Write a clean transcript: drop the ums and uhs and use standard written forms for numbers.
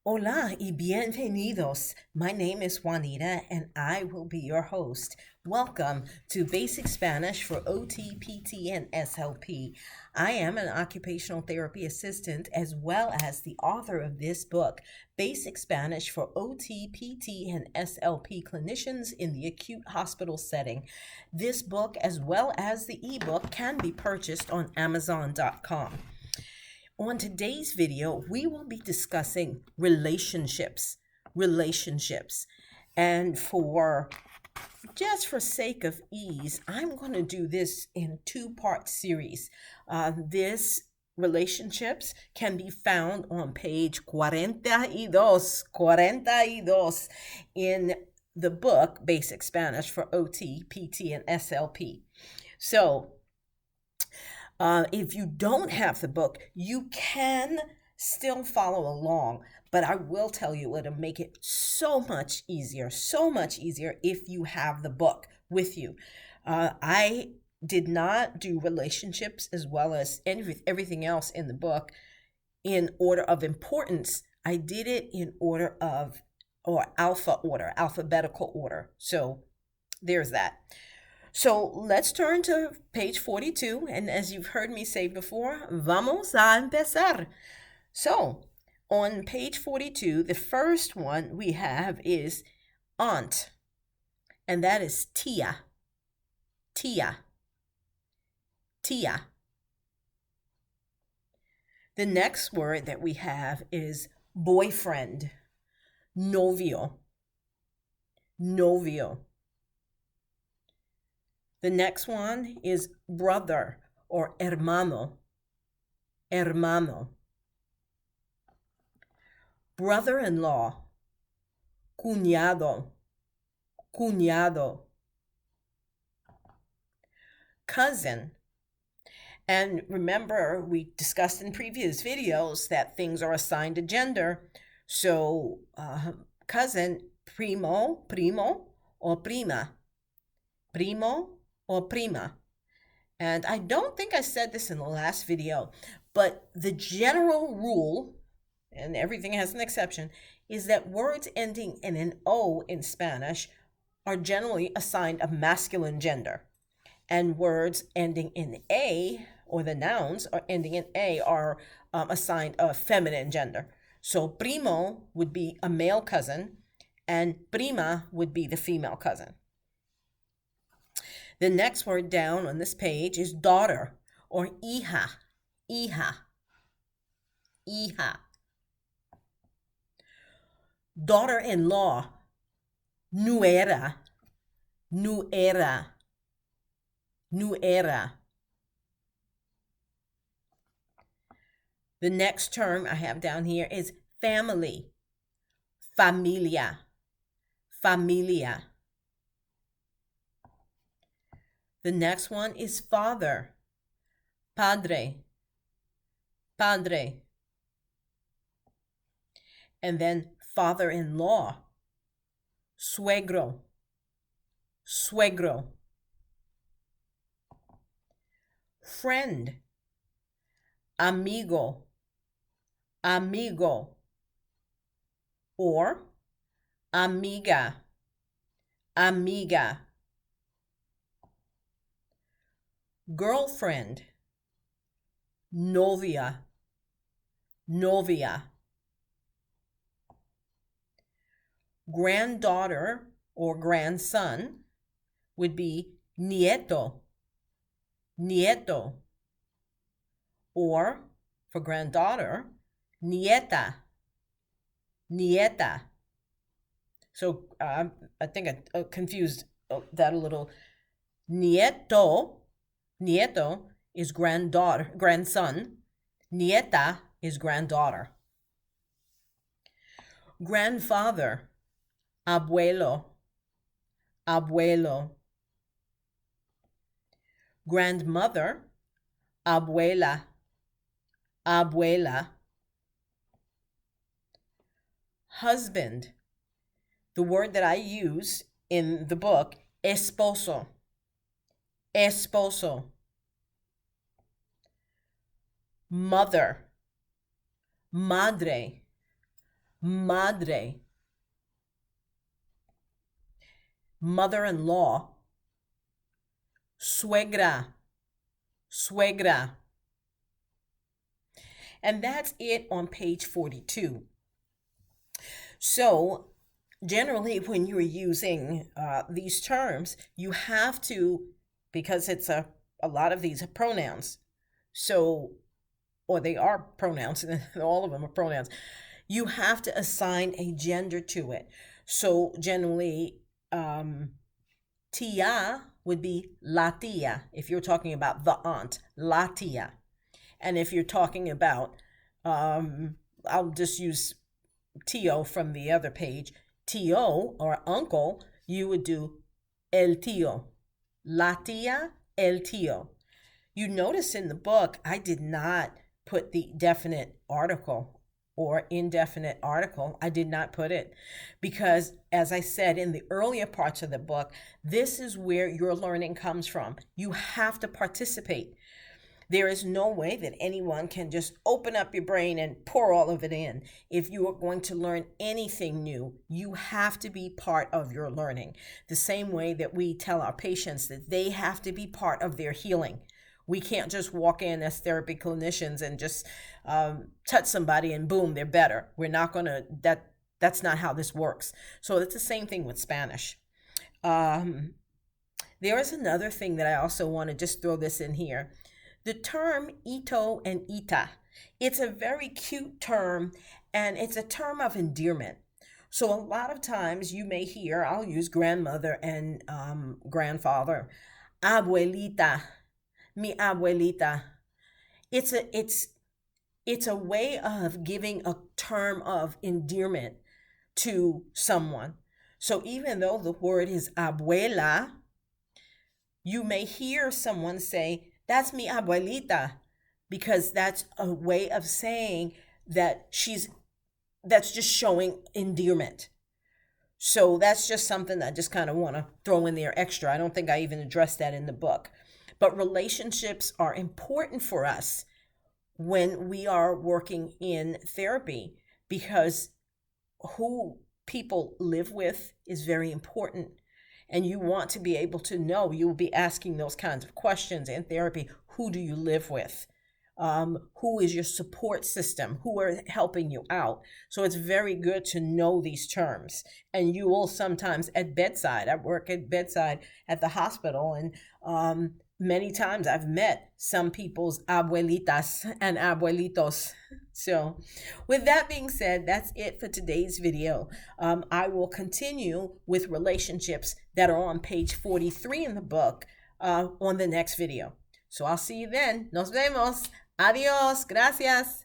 Hola y bienvenidos. My name is Juanita and I will be your host. Welcome to Basic Spanish for OT, PT, and SLP. I am an occupational therapy assistant as well as the author of this book, Basic Spanish for OT, PT, and SLP clinicians in the acute hospital setting. This book, as well as the ebook, can be purchased on Amazon.com. On today's video, we will be discussing relationships. Relationships. And for sake of ease, I'm going to do this in two-part series. This relationships can be found on page 42 in the book Basic Spanish for OT, PT, and SLP. So if you don't have the book, you can still follow along, but I will tell you it'll make it so much easier if you have the book with you. I did not do relationships as well as everything else in the book in order of importance. I did it in order of, or alphabetical order. So there's that. So let's turn to page 42. And as you've heard me say before, vamos a empezar. So on page 42, the first one we have is aunt, and that is tia, tia, tia. The next word that we have is boyfriend, novio, novio. The next one is brother or hermano, hermano. Brother-in-law, cuñado, cuñado. Cousin. And remember, we discussed in previous videos that things are assigned a gender. So cousin, primo, primo, or prima. Primo or prima. And I don't think I said this in the last video, but the general rule, and everything has an exception, is that words ending in an O in Spanish are generally assigned a masculine gender. And words ending in A, or the nouns are ending in A, are assigned a feminine gender. So primo would be a male cousin, and prima would be the female cousin. The next word down on this page is daughter or hija, hija, hija. Daughter-in-law, nuera, nuera, nuera. The next term I have down here is family, familia, familia. The next one is father, padre, padre. And then father-in-law, suegro, suegro. Friend, amigo, amigo. Or amiga, amiga. Girlfriend, novia, novia. Granddaughter or grandson would be nieto, nieto. Or for granddaughter, nieta, nieta. So I think I confused that a little. Nieto, nieto is granddaughter, grandson. Nieta is granddaughter. Grandfather, abuelo, abuelo. Grandmother, abuela, abuela. Husband, the word that I use in the book, esposo, esposo. Mother, madre, madre, mother-in-law, suegra, suegra. And that's it on page 42. So generally, when you're using these terms, you have to, because it's a lot of these are pronouns, so, or they are pronouns, all of them are pronouns, you have to assign a gender to it. So generally, tia would be la tia if you're talking about the aunt, la tia. And if you're talking about, I'll just use tío from the other page, tío or uncle, you would do el tío, la tía, el tío. You notice in the book, I did not put the definite article or indefinite article. I did not put it because, as I said in the earlier parts of the book, this is where your learning comes from. You have to participate. There is no way that anyone can just open up your brain and pour all of it in. If you are going to learn anything new, you have to be part of your learning. The same way that we tell our patients that they have to be part of their healing. We can't just walk in as therapy clinicians and just touch somebody and boom, they're better. We're not going to, that's not how this works. So it's the same thing with Spanish. There is another thing that I also want to just throw this in here. The term ito and ita, it's a very cute term and it's a term of endearment. So a lot of times you may hear, I'll use grandmother and grandfather, abuelita, mi abuelita. It's a way of giving a term of endearment to someone. So even though the word is abuela, you may hear someone say, that's mi abuelita, because that's a way of saying that that's just showing endearment. So that's just something I just kind of want to throw in there extra. I don't think I even addressed that in the book. But relationships are important for us when we are working in therapy because who people live with is very important. And you want to be able to know, you will be asking those kinds of questions in therapy. Who do you live with? Who is your support system? Who are helping you out? So it's very good to know these terms. And you will sometimes at bedside, I work at bedside at the hospital, and many times I've met some people's abuelitas and abuelitos. So with that being said, that's it for today's video. I will continue with relationships that are on page 43 in the book on the next video. So I'll see you then. Nos vemos. Adiós. Gracias.